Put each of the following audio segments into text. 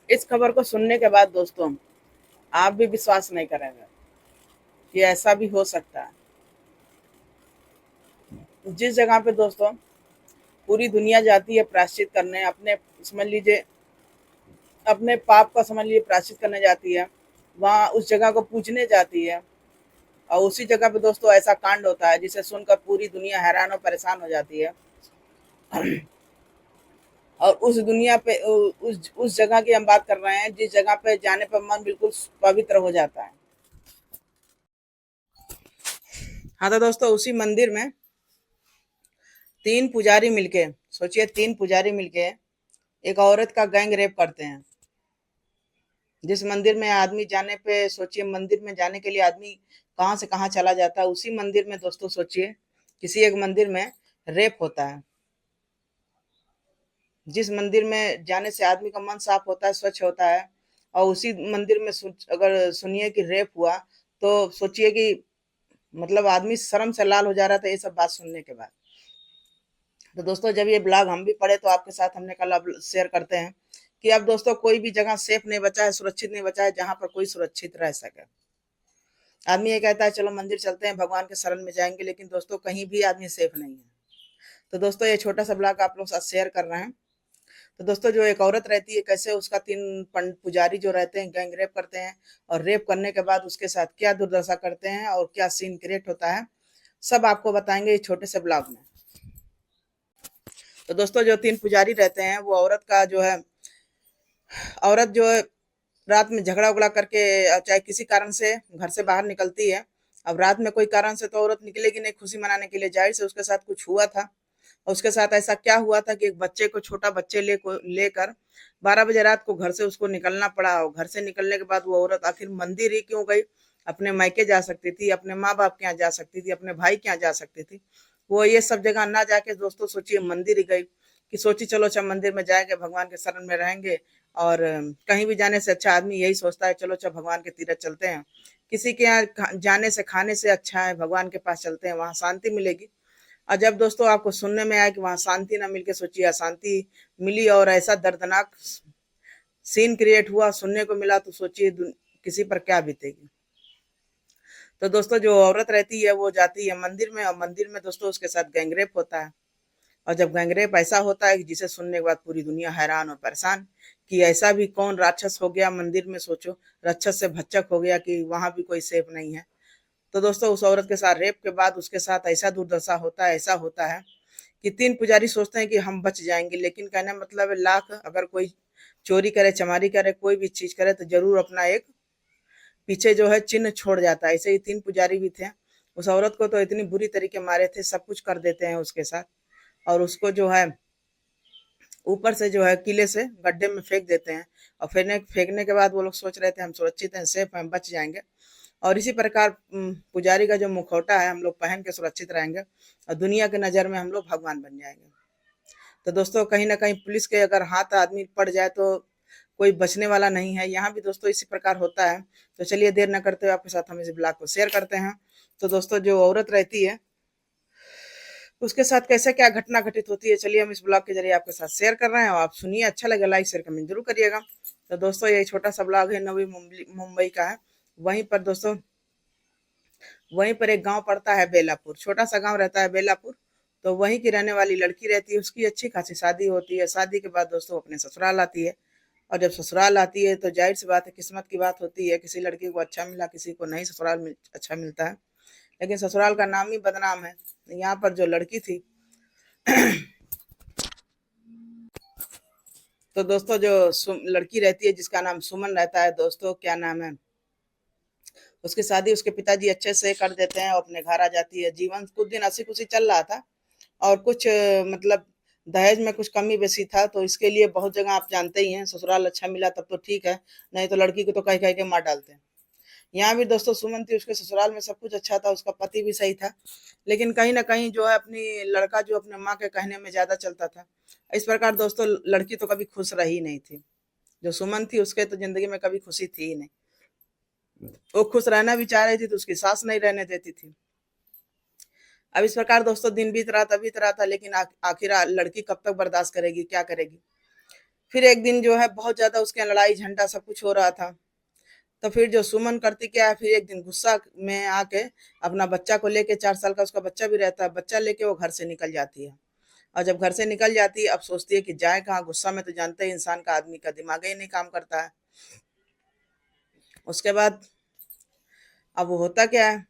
इस खबर को सुनने के बाद दोस्तों आप भी विश्वास नहीं करेंगे कि ऐसा भी हो सकता है। जिस जगह पे दोस्तों पूरी दुनिया जाती है प्रायश्चित करने, अपने समझ लीजिए अपने पाप का समझ लीजिए प्रायश्चित करने जाती है, वहां उस जगह को पूजने जाती है, और उसी जगह पे दोस्तों ऐसा कांड होता है जिसे सुनकर पूरी दुनिया हैरान और परेशान हो जाती है। और उस दुनिया पे उस जगह की हम बात कर रहे हैं जिस जगह पे जाने पर मन बिल्कुल पवित्र हो जाता है। हाँ तो दोस्तों उसी मंदिर में तीन पुजारी मिलके, सोचिए तीन पुजारी मिलके एक औरत का गैंग रेप करते हैं। जिस मंदिर में आदमी जाने पे सोचिए, मंदिर में जाने के लिए आदमी कहाँ से कहाँ चला जाता है, उसी मंदिर में दोस्तों सोचिए किसी एक मंदिर में रेप होता है। जिस मंदिर में जाने से आदमी का मन साफ होता है, स्वच्छ होता है, और उसी मंदिर में अगर सुनिए कि रेप हुआ, तो सोचिए कि मतलब आदमी शर्म से लाल हो जा रहा था ये सब बात सुनने के बाद। तो दोस्तों जब ये ब्लॉग हम भी पढ़े तो आपके साथ हमने कल अब शेयर करते हैं कि अब दोस्तों कोई भी जगह सेफ नहीं बचा है, सुरक्षित नहीं बचा है जहां पर कोई सुरक्षित रह सके। आदमी ये कहता है चलो मंदिर चलते हैं, भगवान के शरण में जाएंगे, लेकिन दोस्तों कहीं भी आदमी सेफ नहीं है। तो दोस्तों ये छोटा सा ब्लॉग आप लोग साथ शेयर कर रहे हैं। तो दोस्तों जो एक औरत रहती है, कैसे उसका तीन पुजारी जो रहते हैं गैंग रेप करते हैं, और रेप करने के बाद उसके साथ क्या दुर्दशा करते हैं और क्या सीन क्रिएट होता है, सब आपको बताएंगे इस छोटे से ब्लॉग में। तो दोस्तों जो तीन पुजारी रहते हैं वो औरत का जो है, औरत जो है रात में झगड़ा उगड़ा करके चाहे किसी कारण से घर से बाहर निकलती है। अब रात में कोई कारण से तो औरत निकलेगी नहीं खुशी मनाने के लिए, जाहिर से उसके साथ कुछ हुआ था। और उसके साथ ऐसा क्या हुआ था कि एक बच्चे को, छोटा बच्चे लेकर 12 बजे रात को घर से उसको निकलना पड़ा। और घर से निकलने के बाद वो औरत आखिर मंदिर ही क्यों गई? अपने मायके जा सकती थी, अपने माँ बाप के यहाँ जा सकती थी, अपने भाई के यहाँ जा सकती थी। वो ये सब जगह ना जाके दोस्तों सोचिए मंदिर ही गई, कि सोची चलो अच्छा मंदिर में जाएंगे, भगवान के शरण में रहेंगे। और कहीं भी जाने से अच्छा आदमी यही सोचता है चलो अच्छा भगवान के तीरथ चलते हैं। किसी के यहाँ जाने से, खाने से अच्छा है भगवान के पास चलते हैं, वहां शांति मिलेगी। और जब दोस्तों आपको सुनने में आया कि वहां शांति ना मिलके सोचिए अशांति मिली, और ऐसा दर्दनाक सीन क्रिएट हुआ सुनने को मिला, तो सोचिए किसी पर क्या बीतेगी। तो दोस्तों जो औरत रहती है वो जाती है मंदिर में, और मंदिर में दोस्तों उसके साथ गैंगरेप होता है। और जब गैंगरेप ऐसा होता है कि जिसे सुनने के बाद पूरी दुनिया हैरान और परेशान, कि ऐसा भी कौन राक्षस हो गया मंदिर में, सोचो राक्षस से भच्चक हो गया कि वहां भी कोई सेफ नहीं है। तो दोस्तों उस औरत के साथ रेप के बाद उसके साथ ऐसा दुर्दशा होता है, ऐसा होता है कि तीन पुजारी सोचते हैं कि हम बच जाएंगे, लेकिन कहने मतलब है लाख अगर कोई चोरी करे, चमारी करे, कोई भी चीज करे, तो जरूर अपना एक पीछे जो है चिन्ह छोड़ जाता है। ऐसे ही तीन पुजारी भी थे। उस औरत को तो इतनी बुरी तरीके मारे थे, सब कुछ कर देते हैं उसके साथ, और उसको जो है ऊपर से जो है किले से गड्ढे में फेंक देते हैं। और फेंकने के बाद वो लोग सोच रहे थे हम सुरक्षित हैं, सेफ हैं, बच जाएंगे। और इसी प्रकार पुजारी का जो मुखौटा है हम लोग पहन के सुरक्षित रहेंगे, और दुनिया की नजर में हम लोग भगवान बन जाएंगे। तो दोस्तों कहीं ना कहीं पुलिस के अगर हाथ आदमी पड़ जाए तो कोई बचने वाला नहीं है। यहाँ भी दोस्तों इसी प्रकार होता है। तो चलिए देर न करते हुए आपके साथ हम इस ब्लॉग को शेयर करते हैं। तो दोस्तों जो औरत रहती है उसके साथ कैसे क्या घटना घटित होती है, चलिए हम इस ब्लॉग के जरिए आपके साथ शेयर कर रहे हैं, और आप सुनिए, अच्छा लगे लाइक शेयर कमेंट जरूर करिएगा। तो दोस्तों ये छोटा सा ब्लॉग है, नवी मुंबई का है। वहीं पर दोस्तों, वहीं पर एक गांव पड़ता है बेलापुर, छोटा सा गांव रहता है बेलापुर। तो वहीं की रहने वाली लड़की रहती है, उसकी अच्छी खासी शादी होती है। शादी के बाद दोस्तों अपने ससुराल आती है। और जब ससुराल आती है तो जाहिर सी बात है किस्मत की बात होती है, किसी लड़की को अच्छा मिला, किसी को नहीं ससुराल अच्छा मिलता है। लेकिन ससुराल का नाम ही बदनाम है। यहाँ पर जो लड़की थी तो दोस्तों जो लड़की रहती है जिसका नाम सुमन रहता है, दोस्तों क्या नाम है, उसकी शादी उसके पिताजी अच्छे से कर देते हैं और अपने घर आ जाती है। जीवन कुछ दिन हंसी खुशी चल रहा था, और कुछ मतलब दहेज में कुछ कमी बेसी था, तो इसके लिए बहुत जगह आप जानते ही हैं, ससुराल अच्छा मिला तब तो ठीक है, नहीं तो लड़की को तो कह कह के मार डालते हैं। यहाँ भी दोस्तों सुमन थी, उसके ससुराल में सब कुछ अच्छा था, उसका पति भी सही था, लेकिन कहीं ना कहीं जो है अपनी लड़का जो अपने माँ के कहने में ज्यादा चलता था। इस प्रकार दोस्तों लड़की तो कभी खुश रही नहीं थी। जो सुमन थी उसके तो जिंदगी में कभी खुशी थी ही नहीं। वो खुश रहना भी चाह रही थी तो उसकी सास नहीं रहने देती थी। अब इस प्रकार दोस्तों दिन बीत रहा था, बीत रहा था, लेकिन आखिर लड़की कब तक बर्दाश्त करेगी, क्या करेगी। फिर एक दिन जो है बहुत ज्यादा उसके लड़ाई झंडा सब कुछ हो रहा था। तो फिर जो सुमन करती क्या है, फिर एक दिन गुस्सा में आके अपना बच्चा को लेके, 4 साल का उसका बच्चा भी रहता है, बच्चा लेके वो घर से निकल जाती है। और जब घर से निकल जाती है, अब सोचती है कि जाए कहाँ, गुस्सा में तो जानते हैं इंसान का, आदमी का दिमाग ही नहीं काम करता है। उसके बाद अब वो होता क्या है,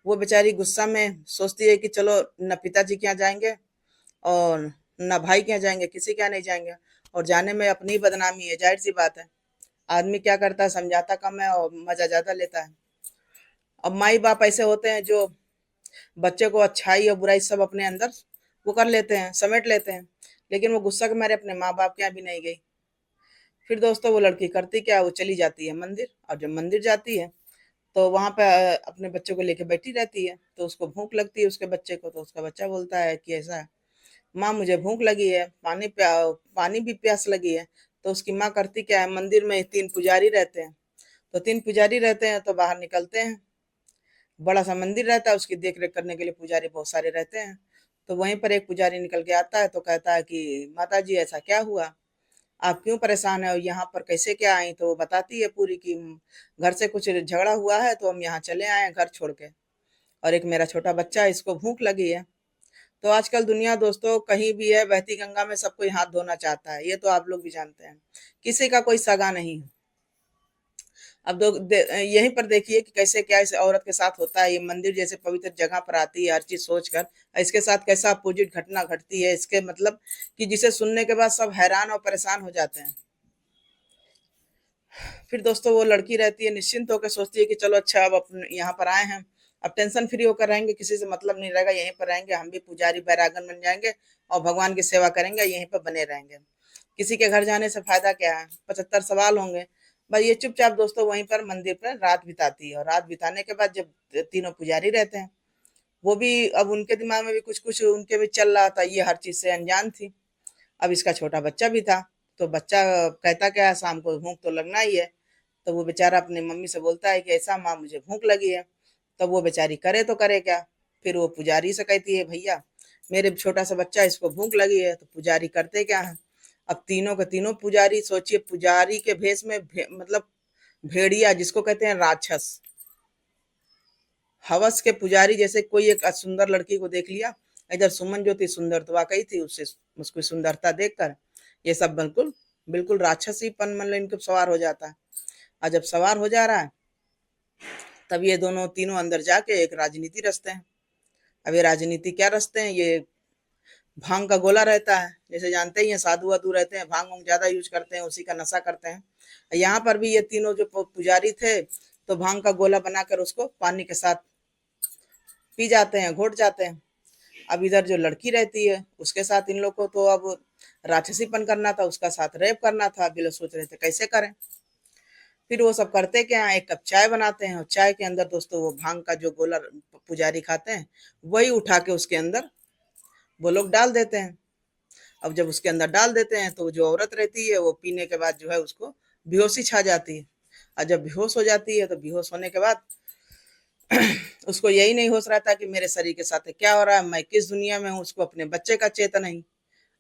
वो बेचारी गुस्सा में सोचती है कि चलो न पिताजी के यहाँ जाएंगे और न भाई के यहाँ जाएंगे, किसी के यहाँ नहीं जाएंगे, और जाने में अपनी ही बदनामी है, जाहिर सी बात है। आदमी क्या करता है, समझाता कम है और मजा ज्यादा लेता है। अब माई बाप ऐसे होते हैं जो बच्चे को अच्छाई और बुराई सब अपने अंदर वो कर लेते हैं, समेट लेते हैं, लेकिन वो गुस्सा के मारे अपने माँ बाप के यहाँ भी नहीं गई। फिर दोस्तों वो लड़की करती क्या, वो चली जाती है मंदिर, और जब मंदिर जाती है तो वहां पे अपने बच्चे को लेके बैठी रहती है। तो उसको भूख लगती है उसके बच्चे को, तो उसका बच्चा बोलता है कि ऐसा है, माँ मुझे भूख लगी है, पानी भी प्यास लगी है। तो उसकी माँ करती क्या है, मंदिर में 3 पुजारी रहते हैं, तो 3 पुजारी रहते हैं तो बाहर निकलते हैं, बड़ा सा मंदिर रहता है, उसकी देख रेख करने के लिए पुजारी बहुत सारे रहते हैं। तो वहीं पर एक पुजारी निकल के आता है, तो कहता है कि माता जी ऐसा क्या हुआ, आप क्यों परेशान है और यहाँ पर कैसे क्या आई। तो वो बताती है पूरी कि घर से कुछ झगड़ा हुआ है तो हम यहाँ चले आए हैं घर छोड़ के, और एक मेरा छोटा बच्चा है, इसको भूख लगी है। तो आजकल दुनिया दोस्तों कहीं भी है, बहती गंगा में सब कोई हाथ धोना चाहता है, ये तो आप लोग भी जानते हैं, किसी का कोई सगा नहीं है। अब यहीं पर देखिए कि कैसे क्या इस औरत के साथ होता है, ये मंदिर जैसे पवित्र जगह पर आती है हर चीज सोचकर, इसके साथ कैसा अपोजिट घटना घटती है, इसके मतलब कि जिसे सुनने के बाद सब हैरान और परेशान हो जाते हैं। फिर दोस्तों वो लड़की रहती है निश्चिंत होकर, सोचती है कि चलो अच्छा अब अपन यहाँ पर आए हैं, अब टेंशन फ्री होकर रहेंगे, किसी से मतलब नहीं रहेगा, यहीं पर रहेंगे, हम भी पुजारी बैरागन बन जाएंगे और भगवान की सेवा करेंगे, यहीं पर बने रहेंगे। किसी के घर जाने से फायदा क्या है, 75 सवाल होंगे। बस ये चुपचाप दोस्तों वहीं पर मंदिर पर रात बिताती है, और रात बिताने के बाद जब तीनों पुजारी रहते हैं, वो भी अब उनके दिमाग में भी कुछ कुछ उनके भी चल रहा था, ये हर चीज से अनजान थी। अब इसका छोटा बच्चा भी था, तो बच्चा कहता क्या है, शाम को भूख तो लगना ही है। तो वो बेचारा अपनी मम्मी से बोलता है कि ऐसा माँ मुझे भूख लगी है। तब वो बेचारी करे तो करे क्या, फिर वो पुजारी से कहती है भैया मेरे छोटा सा बच्चा, इसको भूख लगी है। तो पुजारी करते क्या है, अब तीनों के तीनों पुजारी, सोचिए पुजारी के भेष में मतलब भेड़िया जिसको कहते हैं राक्षस, हवस के पुजारी जैसे, कोई एक सुंदर लड़की को देख लिया, इधर सुमन जो थी सुंदर तो वाकई थी, उससे उसकी सुंदरता देखकर ये सब बिल्कुल बिल्कुल राक्षसीपन मतलब इनके सवार हो जाता है। और जब सवार हो जा रहा है, तब ये दोनों तीनों अंदर जाके एक राजनीति रचते हैं। अब ये राजनीति क्या रचते हैं, ये भांग का गोला रहता है, जैसे जानते ही हैं साधु वाधु रहते हैं, भांग वांग ज्यादा यूज करते हैं, उसी का नशा करते हैं। यहाँ पर भी ये तीनों जो पुजारी थे, तो भांग का गोला बनाकर उसको पानी के साथ पी जाते हैं, घोट जाते हैं। अब इधर जो लड़की रहती है उसके साथ इन लोग को तो अब राक्षसीपन करना था, उसका साथ रेप करना था, अभी लोग सोच रहे थे कैसे करें। फिर वो सब करते क्या है, एक कप चाय बनाते हैं, और चाय के अंदर दोस्तों वो भांग का जो गोला पुजारी खाते हैं, वही उठा के उसके अंदर वो लोग डाल देते हैं। अब जब उसके अंदर डाल देते हैं, तो जो औरत रहती है वो पीने के बाद जो है उसको बेहोशी छा जाती है। और जब बेहोश हो जाती है, तो बेहोश होने के बाद उसको यही नहीं होश रहता कि मेरे शरीर के साथ क्या हो रहा है, मैं किस दुनिया में हूँ, उसको अपने बच्चे का चेतन नहीं।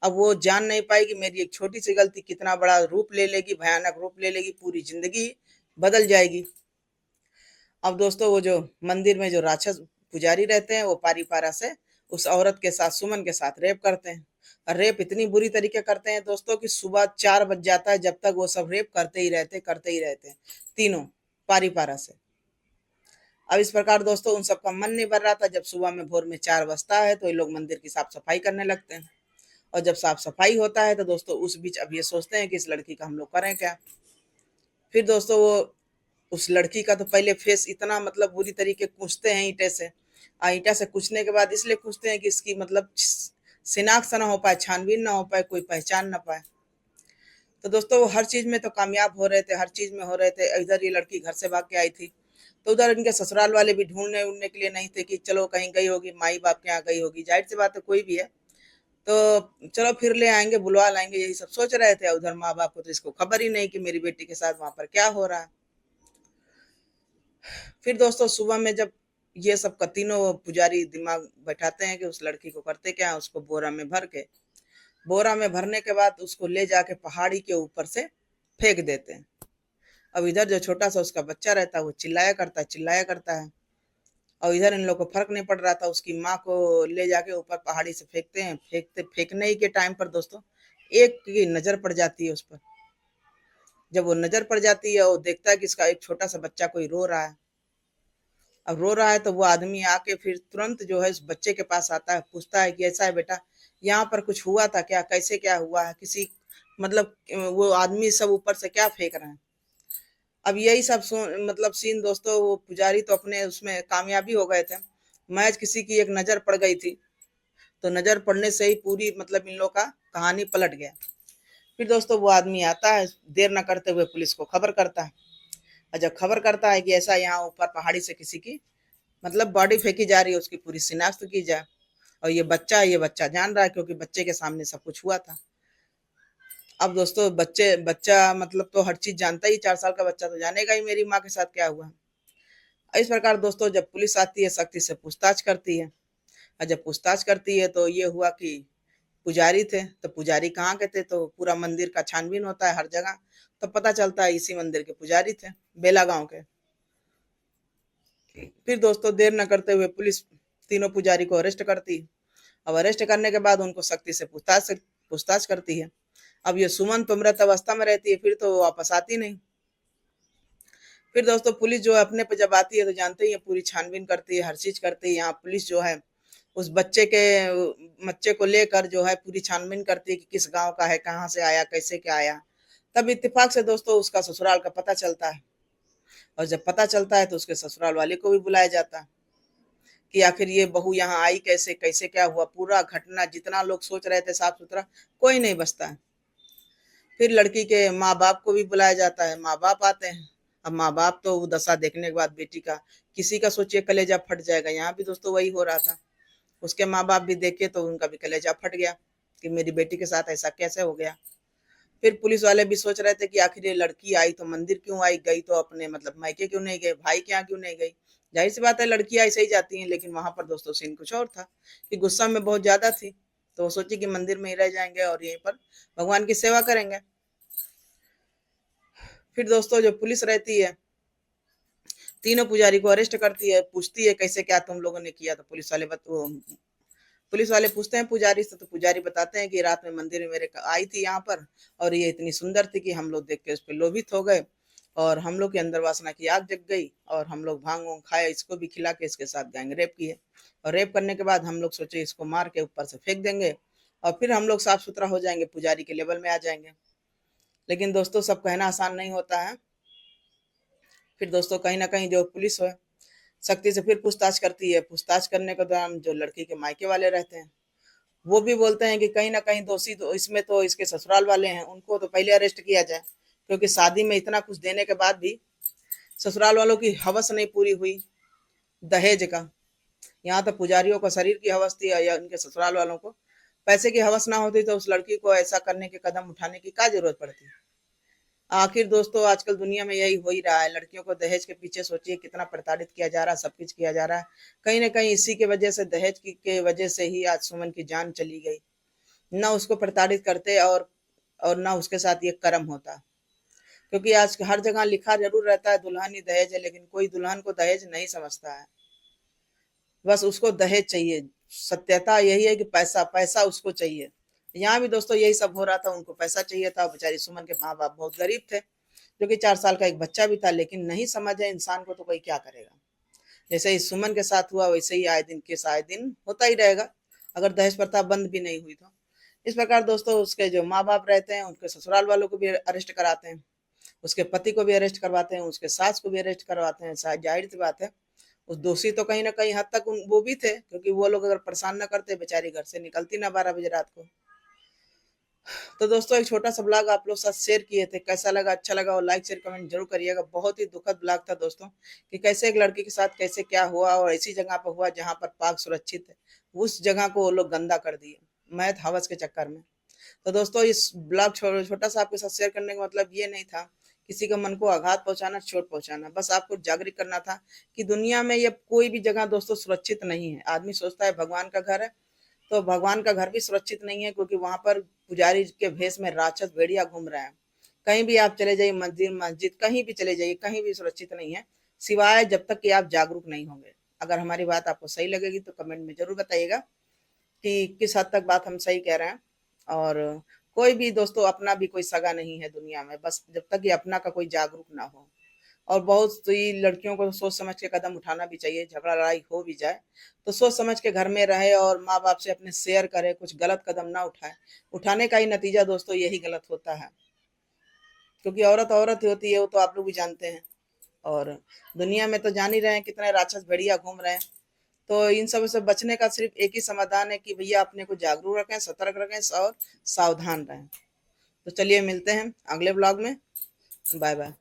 अब वो जान नहीं पाएगी मेरी एक छोटी सी गलती कितना बड़ा रूप ले लेगी, भयानक रूप ले लेगी, पूरी जिंदगी बदल जाएगी। अब दोस्तों वो जो मंदिर में जो राक्षस पुजारी रहते हैं, वो पारी पारा से उस औरत के साथ, सुमन के साथ रेप करते हैं। और रेप इतनी बुरी तरीके करते हैं दोस्तों कि सुबह 4 बज जाता है, जब तक वो सब रेप करते ही रहते हैं तीनों पारी पारा से। अब इस प्रकार दोस्तों उन सबका मन नहीं भर रहा था, जब सुबह में भोर में 4 बजता है तो ये लोग मंदिर की साफ सफाई करने लगते हैं। और जब साफ सफाई होता है तो दोस्तों उस बीच अब ये सोचते हैं कि इस लड़की का हम लोग करें क्या। फिर दोस्तों वो उस लड़की का तो पहले फेस इतना मतलब बुरी तरीके कूचते हैं ईंटे से, ईंटा से कूचने के बाद इसलिए कूचते हैं कि इसकी मतलब शिनाख्त ना हो पाए, छानबीन ना हो पाए, कोई पहचान ना पाए। तो दोस्तों वो हर चीज में तो कामयाब हो रहे थे, हर चीज में हो रहे थे। इधर ये लड़की घर से भाग के आई थी, तो उधर इनके ससुराल वाले भी ढूंढने उड़ने के लिए नहीं थे कि चलो कहीं गई होगी, माई बाप के यहाँ गई होगी, जाहिर सी बात है कोई भी है तो चलो फिर ले आएंगे, बुलवा लाएंगे, यही सब सोच रहे थे। उधर माँ बाप को तो इसको खबर ही नहीं कि मेरी बेटी के साथ वहां पर क्या हो रहा है। फिर दोस्तों सुबह में जब ये सब तीनों पुजारी दिमाग बैठाते हैं कि उस लड़की को करते क्या है, उसको बोरा में भर के बोरा में भरने के बाद उसको ले जाके पहाड़ी के ऊपर से फेंक देते हैं। अब इधर जो छोटा सा उसका बच्चा रहता है वो चिल्लाया करता है। और इधर इन लोगों को फर्क नहीं पड़ रहा था, उसकी माँ को ले जाके ऊपर पहाड़ी से फेंकते हैं। फेंकने ही के टाइम पर दोस्तों एक की नजर पड़ जाती है उस पर। जब वो नजर पड़ जाती है, वो देखता है कि इसका एक छोटा सा बच्चा कोई रो रहा है। अब रो रहा है तो वो आदमी आके फिर तुरंत जो है उस बच्चे के पास आता है, पूछता है कि ऐसा है बेटा, यहाँ पर कुछ हुआ था क्या, कैसे क्या हुआ है, किसी मतलब वो आदमी सब ऊपर से क्या फेंक रहे हैं। अब यही सब मतलब सीन दोस्तों, वो पुजारी तो अपने उसमें कामयाबी हो गए थे। मैच किसी की एक नजर पड़ गई थी, तो नजर पड़ने से ही पूरी मतलब इन लोग का कहानी पलट गया। फिर दोस्तों वो आदमी आता है, देर न करते हुए पुलिस को खबर करता है। और जब खबर करता है कि ऐसा यहाँ ऊपर पहाड़ी से किसी की मतलब बॉडी फेंकी जा रही है, उसकी पूरी शिनाख्त की जाए। और ये बच्चा जान रहा है क्योंकि बच्चे के सामने सब कुछ हुआ था। अब दोस्तों बच्चा मतलब तो हर चीज जानता ही, 4 साल का बच्चा तो जानेगा ही मेरी माँ के साथ क्या हुआ। इस प्रकार दोस्तों जब पुलिस आती है, सख्ती से पूछताछ करती है। और जब पूछताछ करती है तो ये हुआ कि पुजारी थे, तो पुजारी कहाँ के थे, तो पूरा मंदिर का छानबीन होता है हर जगह। तो पता चलता है इसी मंदिर के पुजारी थे, बेला गांव के। फिर दोस्तों देर न करते हुए पुलिस तीनों पुजारी को अरेस्ट करती है। अब अरेस्ट करने के बाद उनको सख्ती से पूछताछ करती है। अब ये सुमन तो मृत अवस्था में रहती है, फिर तो वापस आती नहीं। फिर दोस्तों पुलिस जो है अपने पे जब आती है तो जानते ही है, पूरी छानबीन करती है, हर चीज करती है। यहाँ पुलिस जो है उस बच्चे को लेकर जो है पूरी छानबीन करती है कि किस गांव का है, कहाँ से आया, कैसे क्या आया। तब इत्तेफाक से दोस्तों उसका ससुराल का पता चलता है। और जब पता चलता है तो उसके ससुराल वाले को भी बुलाया जाता है कि आखिर ये बहू यहाँ आई कैसे, कैसे क्या हुआ, पूरा घटना जितना लोग सोच रहे थे साफ सुथरा, कोई नहीं बचता है। फिर लड़की के माँ बाप को भी बुलाया जाता है, माँ बाप आते हैं। अब माँ बाप तो वो दशा देखने के बाद बेटी का किसी का सोचिए कलेजा फट जाएगा। यहाँ भी दोस्तों वही हो रहा था, उसके माँ बाप भी देखे तो उनका भी कलेजा फट गया कि मेरी बेटी के साथ ऐसा कैसे हो गया। फिर पुलिस वाले भी सोच रहे थे कि आखिर ये लड़की आई तो मंदिर क्यों आई, गई तो अपने मतलब मायके क्यों नहीं गई, भाई के यहाँ क्यों नहीं गई। जाहिर सी बात है लड़कियां ऐसे ही जाती हैं, लेकिन वहां पर दोस्तों सीन कुछ और था कि गुस्सा में बहुत ज्यादा थी। तो वो सोची कि मंदिर में ही रह जाएंगे और यहीं पर भगवान की सेवा करेंगे। फिर दोस्तों जो पुलिस रहती है तीनों पुजारी को अरेस्ट करती है, पूछती है कैसे क्या तुम लोगों ने किया। तो पुलिस वाले पूछते हैं पुजारी से, तो पुजारी बताते हैं कि रात में मंदिर में मेरे आई थी यहाँ पर, और ये इतनी सुंदर थी कि हम लोग देख के उस पर लोभित हो गए, और हम लोग के अंदर वासना की आग जग गई, और हम लोग भांग वांग खाए, इसको भी खिला के इसके साथ गैंग रेप किए। और रेप करने के बाद हम लोग सोचे इसको मार के ऊपर से फेंक देंगे और फिर हम लोग साफ सुथरा हो जाएंगे, पुजारी के लेवल में आ जाएंगे। लेकिन दोस्तों सब कहना आसान नहीं होता है। फिर दोस्तों कहीं ना कहीं जो पुलिस है सख्ती से फिर पूछताछ करती है। पूछताछ करने के दौरान जो लड़की के मायके वाले रहते हैं वो भी बोलते हैं कि कहीं ना कहीं दोषी तो इसमें तो इसके ससुराल वाले हैं, उनको तो पहले अरेस्ट किया जाए, क्योंकि शादी में इतना कुछ देने के बाद भी ससुराल वालों की हवस नहीं पूरी हुई दहेज का। यहाँ तो पुजारियों को शरीर की हवस थी, या उनके ससुराल वालों को पैसे की हवस ना होती तो उस लड़की को ऐसा करने के कदम उठाने की क्या जरूरत पड़ती। आखिर दोस्तों आजकल दुनिया में यही हो ही रहा है, लड़कियों को दहेज के पीछे सोचिए कितना प्रताड़ित किया जा रहा है, सब कुछ किया जा रहा है। कहीं ना कहीं इसी के वजह से दहेज की के वजह से ही आज सुमन की जान चली गई। ना उसको प्रताड़ित करते और ना उसके साथ ये कर्म होता। क्योंकि आज हर जगह लिखा जरूर रहता है दुल्हन ही दहेज है, लेकिन कोई दुल्हन को दहेज नहीं समझता है, बस उसको दहेज चाहिए। सत्यता यही है कि पैसा पैसा उसको चाहिए। यहाँ भी दोस्तों यही सब हो रहा था, उनको पैसा चाहिए था। बेचारी सुमन के माँ बाप बहुत गरीब थे, जो कि 4 साल का एक बच्चा भी था, लेकिन नहीं समझे इंसान को तो कोई क्या करेगा। जैसे ही सुमन के साथ हुआ वैसे ही आए दिन केस आए दिन होता ही रहेगा, अगर दहेज प्रथा बंद भी नहीं हुई तो। इस प्रकार दोस्तों उसके जो माँ बाप रहते हैं उनके ससुराल वालों को भी अरेस्ट कराते हैं, उसके पति को भी अरेस्ट करवाते हैं, उसके सास को भी अरेस्ट करवाते हैं। शायद जाहिर सी बात है उस दोषी तो कहीं ना कहीं हद तक वो भी थे, क्योंकि वो लोग अगर परेशान ना करते बेचारी घर से निकलती ना 12 बजे रात को। तो दोस्तों एक छोटा सा ब्लॉग आप लोग साथ शेयर किए थे, कैसा लगा, अच्छा लगा और लाइक शेयर कमेंट जरूर करिएगा। बहुत ही दुखद ब्लॉग था दोस्तों कि कैसे एक लड़की के साथ कैसे क्या हुआ, और ऐसी जगह पर हुआ जहां पर पाक सुरक्षित है, उस जगह को वो लोग गंदा कर दिए मैथ हवस के चक्कर में। तो दोस्तों इस ब्लॉग छोटा सा आपके साथ शेयर करने का मतलब ये नहीं था किसी का मन को आघात पहुंचाना, चोट पहुंचाना, बस आपको जागरूक करना था कि दुनिया में ये कोई भी जगह दोस्तों सुरक्षित नहीं है। आदमी सोचता है भगवान का घर है तो भगवान का घर भी सुरक्षित नहीं है, क्योंकि वहां पर पुजारी के भेष में राक्षस भेड़िया घूम रहे हैं। कहीं भी आप चले जाइए, मंदिर मस्जिद कहीं भी चले जाइए, कहीं भी सुरक्षित नहीं है, सिवाय जब तक कि आप जागरूक नहीं होंगे। अगर हमारी बात आपको सही लगेगी तो कमेंट में जरूर बताइएगा कि किस हद तक बात हम सही कह रहे हैं। और कोई भी दोस्तों अपना भी कोई सगा नहीं है दुनिया में, बस जब तक कि अपना का कोई जागरूक ना हो। और बहुत सी लड़कियों को सोच समझ के कदम उठाना भी चाहिए। झगड़ा लड़ाई हो भी जाए तो सोच समझ के घर में रहे और माँ बाप से अपने शेयर करे, कुछ गलत कदम ना उठाए। उठाने का ही नतीजा दोस्तों यही गलत होता है, क्योंकि औरत औरत ही होती है, वो तो आप लोग भी जानते हैं। और दुनिया में तो जान ही रहे हैं कितने राक्षस भेड़िया घूम रहे हैं। तो इन सब से बचने का सिर्फ एक ही समाधान है कि भैया अपने को जागरूक रखें, सतर्क रखें और सावधान रहें। तो चलिए मिलते हैं अगले ब्लॉग में। Bye bye.